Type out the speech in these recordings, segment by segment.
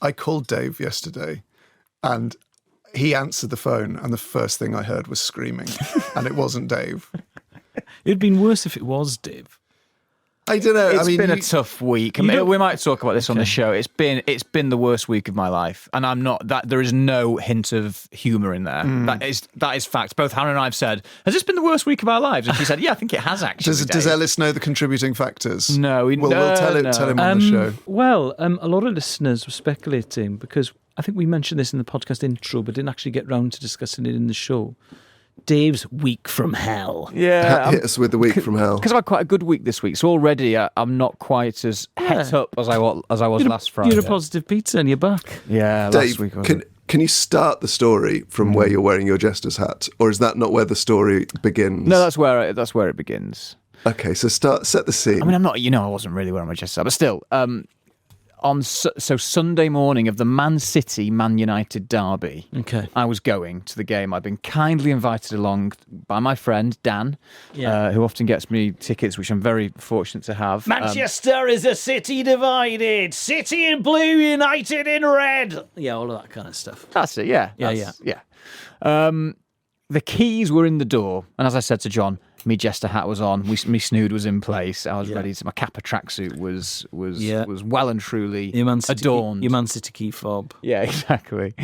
I called Dave yesterday and he answered the phone and the first thing I heard was screaming and it wasn't Dave. It'd been worse if it was Dave. I don't know. It's been a tough week. I mean, we might talk about this on the show. It's been the worst week of my life, and I'm not that. There is no hint of humour in there. That is fact. Both Hannah and I have said, "Has this been the worst week of our lives?" And she said, "Yeah, I think it has actually." Does Elis know the contributing factors? No, we'll tell him on the show. Well, a lot of listeners were speculating because I think we mentioned this in the podcast intro, but didn't actually get round to discussing it in the show. Dave's week from hell. Yeah, hit us with the week from hell. Because I've had quite a good week this week, so already I'm not quite as het up as I was last Friday. You're a positive pizza and you're back. Yeah, Dave, last week. Can you start the story from where you're wearing your jester's hat, or is that not where the story begins? No, that's where it begins. Okay, so set the scene. I mean, I'm not. I wasn't really wearing my jester's hat, but still. So Sunday morning of the Man United derby, I was going to the game. I've been kindly invited along by my friend Dan, who often gets me tickets, which I'm very fortunate to have. Manchester is a city divided. City in blue, United in red. Yeah, all of that kind of stuff. That's it. Yeah. The keys were in the door, and as I said to John, my jester hat was on. My snood was in place. I was ready to. My Kappa tracksuit was well and truly adorned. Your Man City key fob. Yeah, exactly.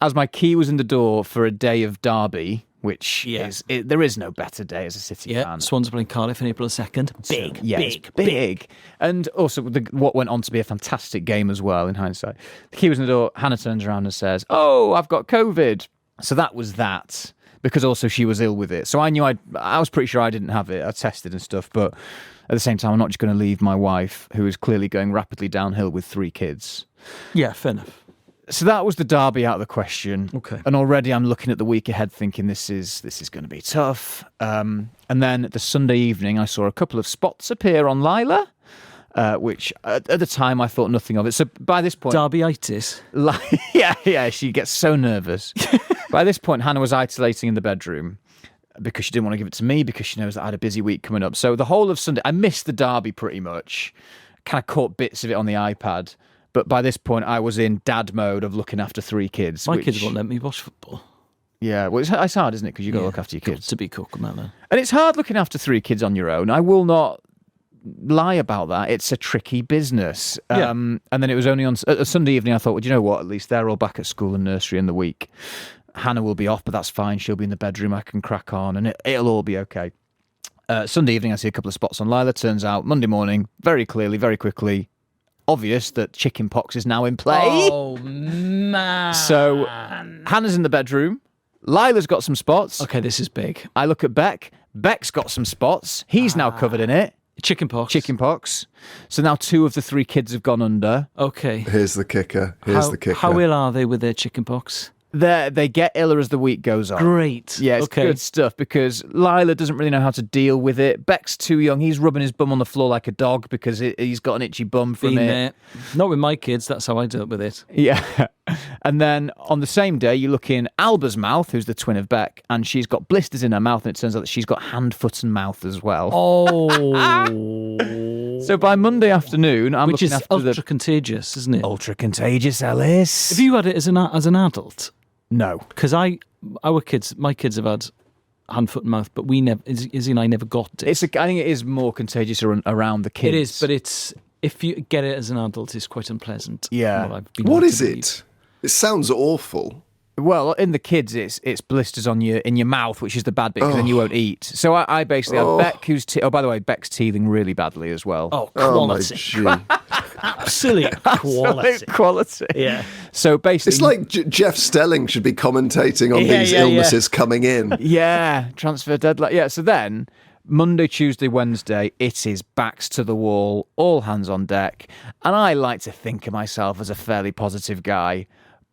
As my key was in the door for a day of derby, which there is no better day as a City fan. Swans playing Cardiff in April 2nd. Big. And also what went on to be a fantastic game as well. In hindsight, the key was in the door. Hannah turns around and says, "Oh, I've got COVID." So that was that. Because also she was ill with it. So I knew I was pretty sure I didn't have it. I tested and stuff. But at the same time, I'm not just going to leave my wife, who is clearly going rapidly downhill with 3 kids. Yeah, fair enough. So that was the derby out of the question. Okay. And already I'm looking at the week ahead thinking this is going to be tough. And then the Sunday evening, I saw a couple of spots appear on Lila. Which at the time I thought nothing of it. So by this point... Derbyitis? Yeah, she gets so nervous. By this point, Hannah was isolating in the bedroom because she didn't want to give it to me because she knows that I had a busy week coming up. So the whole of Sunday, I missed the derby pretty much. Kind of caught bits of it on the iPad. But by this point, I was in dad mode of looking after 3 kids. My kids won't let me watch football. Yeah, well, it's hard, isn't it? Because you've got to look after your kids. To be cook, man. And it's hard looking after 3 kids on your own. I will not lie about that. It's a tricky business. And then it was only on a Sunday evening I thought, well, you know what, at least they're all back at school and nursery in the week. Hannah will be off, but that's fine. She'll be in the bedroom. I can crack on and it'll all be okay. Sunday evening I see a couple of spots on Lila. Turns out Monday morning, very clearly, very quickly, obvious that chicken pox is now in play. Oh, man. So Hannah's in the bedroom. Lila's got some spots. Okay, this is big. I look at Beck. Beck's got some spots. He's now covered in it. Chicken pox. So now 2 of the 3 kids have gone under. Okay. Here's the kicker. How ill are they with their chicken pox? They get iller as the week goes on. Great. Yeah, it's good stuff because Lila doesn't really know how to deal with it. Beck's too young. He's rubbing his bum on the floor like a dog because he's got an itchy bum from it. Not with my kids. That's how I dealt with it. Yeah. And then on the same day, you look in Alba's mouth, who's the twin of Beck, and she's got blisters in her mouth, and it turns out that she's got hand, foot, and mouth as well. Oh. So by Monday afternoon, I'm looking after ultra contagious, isn't it? Ultra contagious, Elis. Have you had it as an adult? No, because my kids have had hand, foot, and mouth, but Izzy and I never got it. I think it is more contagious around the kids. It is, but if you get it as an adult, it's quite unpleasant. Yeah. What is it? It sounds awful. Well, in the kids, it's blisters in your mouth, which is the bad bit, because then you won't eat. So I basically have Beck, who's... by the way, Beck's teething really badly as well. Oh, quality. Absolute quality. Yeah. So basically... It's like Jeff Stelling should be commentating on these illnesses coming in. Yeah, transfer deadline. Yeah, so then... Monday, Tuesday, Wednesday, it is backs to the wall, all hands on deck. And I like to think of myself as a fairly positive guy,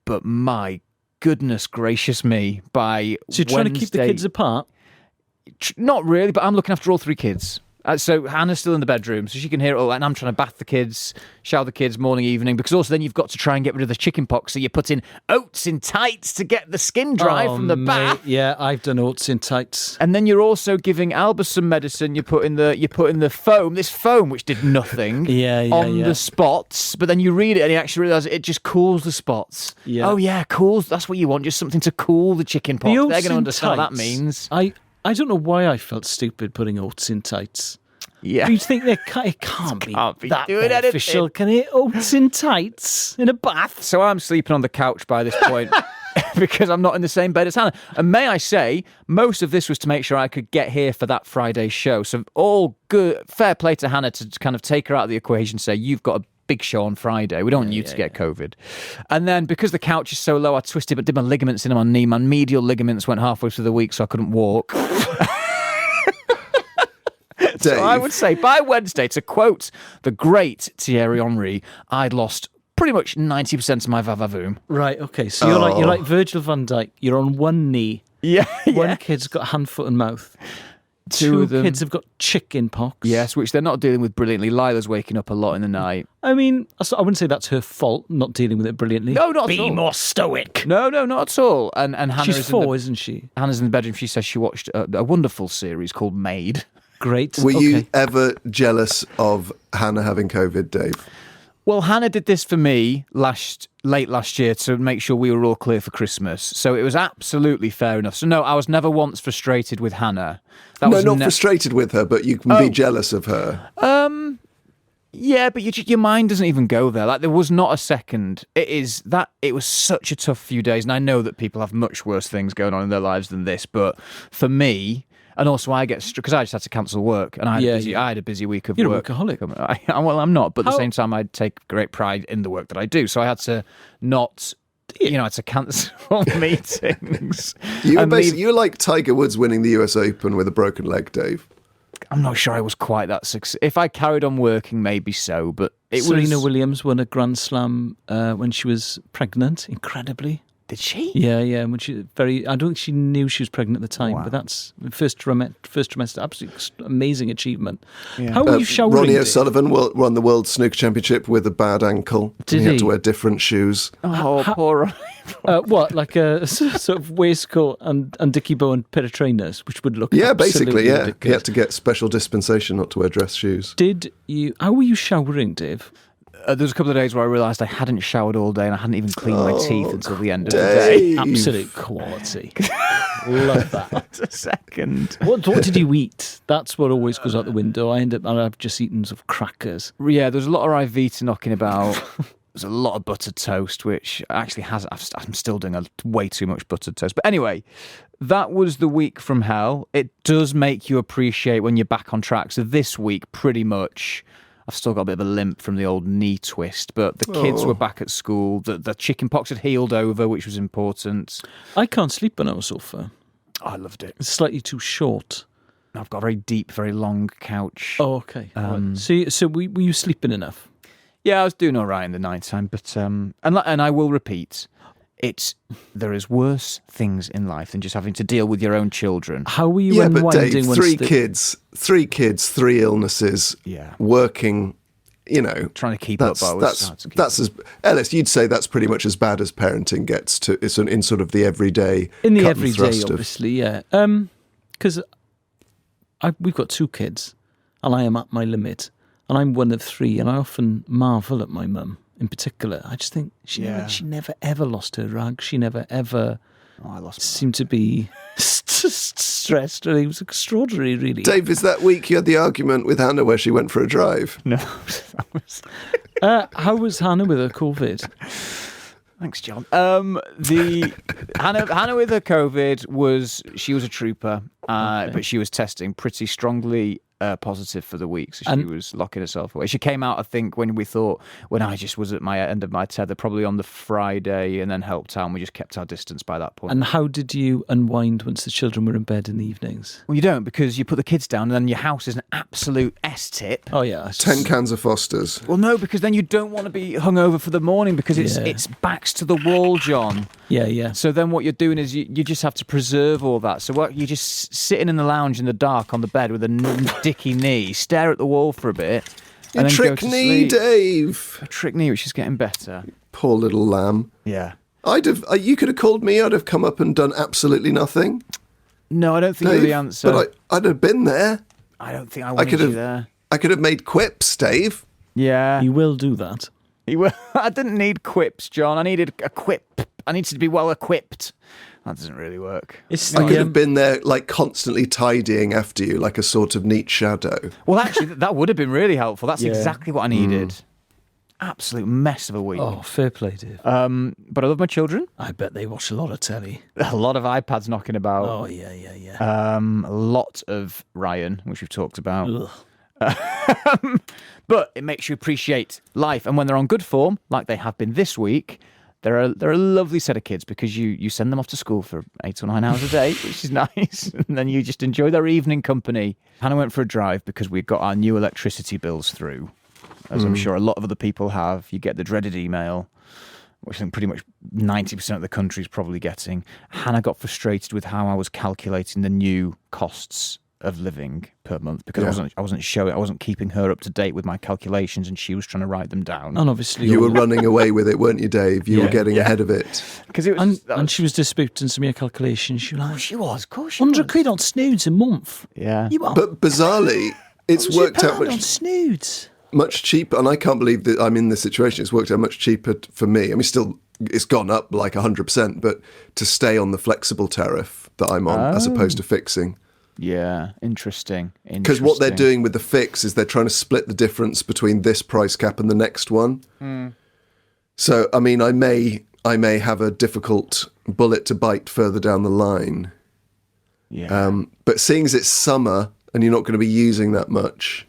but my goodness gracious me, by So you're trying to keep the kids apart? Not really, but I'm looking after all 3 kids. So Hannah's still in the bedroom, so she can hear it all. And I'm trying to bath the kids, shower the kids morning, evening, because also then you've got to try and get rid of the chicken pox. So you put in oats in tights to get the skin dry from the bath. Yeah, I've done oats in tights. And then you're also giving Albus some medicine. You put in the foam, this foam which did nothing on the spots. But then you read it and you actually realise it just cools the spots. Yeah. Oh yeah, cools. That's what you want, just something to cool the chicken pox. They're going to understand what that means. I don't know why I felt stupid putting oats in tights. Yeah. You'd think it can't be that doing beneficial, anything. can it? Oats in tights in a bath. So I'm sleeping on the couch by this point because I'm not in the same bed as Hannah. And may I say, most of this was to make sure I could get here for that Friday show. So all good, fair play to Hannah to kind of take her out of the equation, say, you've got a big show on Friday. We don't want you to get COVID. And then because the couch is so low, I twisted but did my ligaments in my knee. My medial ligaments went halfway through the week, so I couldn't walk. So I would say by Wednesday, to quote the great Thierry Henry, I'd lost pretty much 90% of my vavavoom. Right, okay. So you're like Virgil van Dijk. You're on one knee. Yeah. One kid's got hand, foot and mouth. Two of them. Kids have got chicken pox. Yes, which they're not dealing with brilliantly. Lila's waking up a lot in the night. I mean, I wouldn't say that's her fault, not dealing with it brilliantly. No, not at all. Be more stoic. No, not at all. And Hannah She's is 4, isn't she? Hannah's in the bedroom. She says she watched a wonderful series called Maid. Great. Were you ever jealous of Hannah having COVID, Dave? Well, Hannah did this for me late last year to make sure we were all clear for Christmas. So it was absolutely fair enough. So no, I was never once frustrated with Hannah. Not frustrated with her, but you can be jealous of her. Yeah, but your mind doesn't even go there. Like, there was not a second. It was such a tough few days, and I know that people have much worse things going on in their lives than this. But for me, and also I get because I just had to cancel work, and I had a busy week of You're work. You're a workaholic. Well, I'm not, but at the same time, I take great pride in the work that I do. So I had to not. I had to cancel meetings. You were like Tiger Woods winning the US Open with a broken leg, Dave. I'm not sure I was quite that successful. If I carried on working, maybe so, but Serena Williams won a Grand Slam when she was pregnant, incredibly. Did she? Yeah. When I don't think she knew she was pregnant at the time, but that's first trimester, absolutely amazing achievement. Yeah. How were you showering? Ronnie O'Sullivan won the World Snooker Championship with a bad ankle. Did he had to wear different shoes. Oh, poor Ronnie. What, like a sort of waistcoat and Dickie Bowen pair of trainers, which would look basically, ridiculous. He had to get special dispensation not to wear dress shoes. How were you showering, Dave? There was a couple of days where I realised I hadn't showered all day and I hadn't even cleaned my teeth until the end of the day. Absolute quality. Love that. A second. What did you eat? That's what always goes out the window. I've just eaten some crackers. Yeah, there's a lot of Rivita knocking about. There's a lot of buttered toast, which actually I'm still doing way too much buttered toast. But anyway, that was the week from hell. It does make you appreciate when you're back on track. So this week, pretty much, I've still got a bit of a limp from the old knee twist, but the kids were back at school. The chicken pox had healed over, which was important. I can't sleep on our sofa. I loved it. It's slightly too short. I've got a very deep, very long couch. Oh, okay. So were you sleeping enough? Yeah, I was doing all right in the night time, but and I will repeat, there is worse things in life than just having to deal with your own children. How were you unwinding? But Dave, three kids, 3 illnesses, working, trying to keep up. That's as Elis, you'd say that's pretty much as bad as parenting gets to. It's in sort of the everyday. In the everyday, obviously, yeah. Because we've got 2 kids, and I am at my limit, and I'm one of 3, and I often marvel at my mum. In particular, I just think she never ever lost her rag. She never ever seemed to be stressed. It was extraordinary, really. Dave, is that week you had the argument with Hannah where she went for a drive? No. How was Hannah with her COVID? Thanks, John. The Hannah with her COVID was a trooper, but she was testing pretty strongly positive for the week, so she was locking herself away. She came out, I think, when I just was at my end of my tether, probably on the Friday, and then helped out, and we just kept our distance by that point. And how did you unwind once the children were in bed in the evenings? Well, you don't, because you put the kids down, and then your house is an absolute S-tip. Oh, yeah. 10 cans of Fosters. Well, no, because then you don't want to be hungover for the morning, because it's backs to the wall, John. Yeah. So then what you're doing is you just have to preserve all that. So what you're just sitting in the lounge in the dark on the bed with a dicky knee, stare at the wall for a bit, and then trick go to knee, sleep. Dave. A trick knee, which is getting better. Poor little lamb. Yeah. You could have called me. I'd have come up and done absolutely nothing. No, I don't think Dave, you're the answer. But I'd have been there. I don't think I wanted could you have- there. I could have made quips, Dave. Yeah. You will do that. I didn't need quips, John. I needed a quip. I needed to be well equipped. That doesn't really work. It's I could have been there, like, constantly tidying after you, like a sort of neat shadow. Well, actually, that would have been really helpful. That's Yeah. exactly what I needed. Absolute mess of a week. Oh, fair play, Dave. But I love my children. I bet they watch a lot of telly. A lot of iPads knocking about. Oh, yeah. A lot of Ryan, which we've talked about. Ugh. But it makes you appreciate life. And when they're on good form, like they have been this week, they're a lovely set of kids because you send them off to school for 8 or 9 hours a day, which is nice. And then you just enjoy their evening company. Hannah went for a drive because we got our new electricity bills through, as I'm sure a lot of other people have. You get the dreaded email, which I think pretty much 90% of the country is probably getting. Hannah got frustrated with how I was calculating the new costs of living per month because I wasn't keeping her up to date with my calculations, and she was trying to write them down. And obviously... You were running away with it, weren't you, Dave? You were getting ahead of it. Because it was... And she was disputing some of your calculations. She was like, She was, of course she 100 was. quid on snoods a month. Yeah. You are But bizarrely, it's worked out on snoods. much cheaper, and I can't believe that I'm in this situation. It's worked out much cheaper for me. I mean, still, it's gone up like 100%, but to stay on the flexible tariff that I'm on as opposed to fixing. Yeah, interesting. Because what they're doing with the fix is they're trying to split the difference between this price cap and the next one. So, I mean, I may have a difficult bullet to bite further down the line. Yeah. But seeing as it's summer and you're not going to be using that much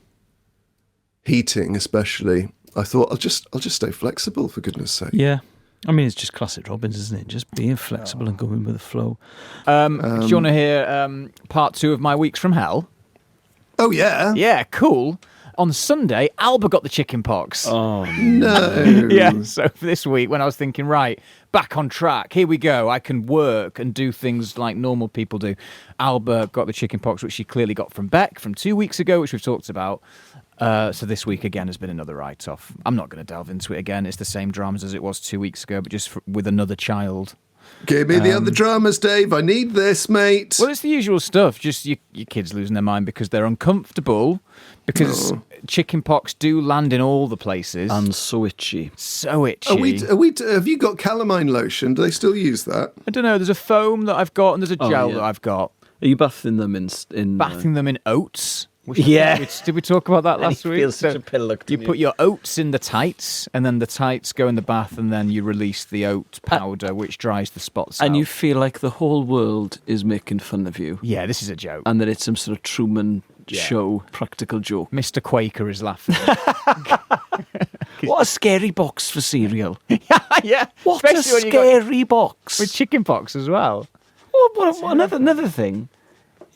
heating, especially, I thought I'll just stay flexible, for goodness sake. Yeah. I mean, it's just classic Robbins, isn't it? Just being flexible and going with the flow. Do you want to hear part 2 of my weeks from hell? Oh yeah. Yeah, cool. On Sunday, Alba got the chicken pox. Oh, No. Yeah, so for this week, when I was thinking, right, back on track, here we go, I can work and do things like normal people do. Alba got the chicken pox, which she clearly got from Beck from 2 weeks ago, which we've talked about. So this week, again, has been another write-off. I'm not going to delve into it again. It's the same dramas as it was 2 weeks ago, but just with another child. Give me the other dramas, Dave. I need this, mate. Well, it's the usual stuff. Just your kids losing their mind because they're uncomfortable, because chicken pox do land in all the places. and so itchy. So itchy. Have you got calamine lotion? Do they still use that? I don't know. There's a foam that I've got and there's a gel yeah. that I've got. Are you bathing them in Bathing them in oats. Yeah. Did we talk about that last You week? feel such a pillock, You don't put your oats in the tights, and then the tights go in the bath, and then you release the oat powder, which dries the spots and out. you feel like the whole world is making fun of you, Yeah, this is a joke. and that it's some sort of Truman Show practical joke. Mr. Quaker is laughing. What a scary box for cereal. Yeah. What a Especially when you got- scary box. with chicken pox as well. Another thing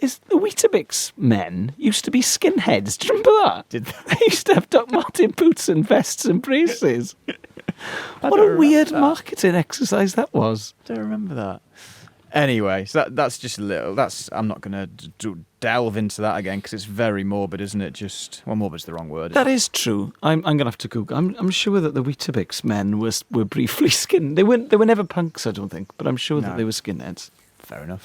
is the Weetabix men used to be skinheads. Do you remember that? Did They used to have Doc Martin boots and vests and braces. What a weird marketing exercise that was. Don't remember that. Anyway, so that's just a little. I'm not going to delve into that again because it's very morbid, isn't it? Morbid's the wrong word. That is true. I'm going to have to Google. I'm sure that the Weetabix men were briefly skin. They were never punks, I don't think, but I'm sure that they were skinheads. Fair enough.